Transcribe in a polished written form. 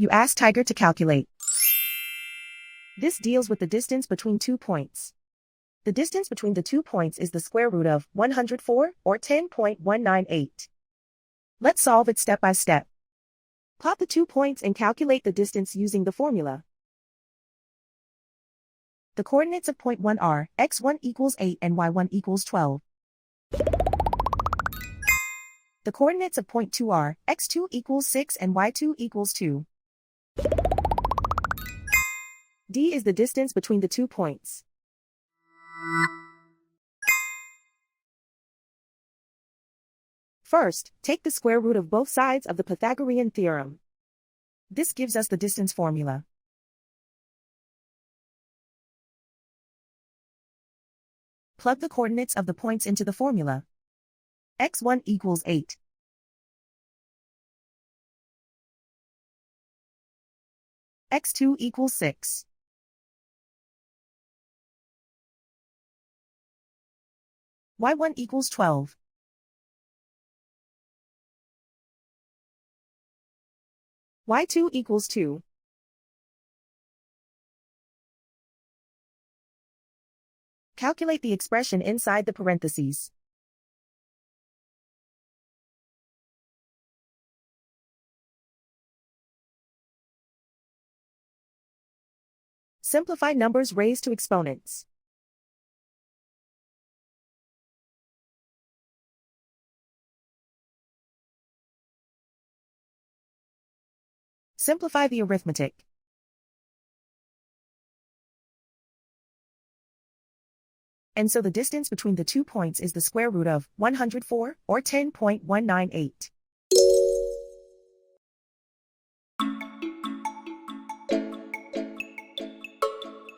You ask Tiger to calculate. This deals with the distance between 2 points. The distance between the 2 points is the square root of 104, or 10.198. Let's solve it step by step. Plot the 2 points and calculate the distance using the formula. The coordinates of point 1 are x1 equals 8 and y1 equals 12. The coordinates of point 2 are x2 equals 6 and y2 equals 2. D is the distance between the 2 points. First, take the square root of both sides of the Pythagorean theorem. This gives us the distance formula. Plug the coordinates of the points into the formula. x1 equals 8. x2 equals 6. y1 equals 12. y2 equals 2. Calculate the expression inside the parentheses. Simplify numbers raised to exponents. Simplify the arithmetic. And so the distance between the 2 points is the square root of 104, or 10.198.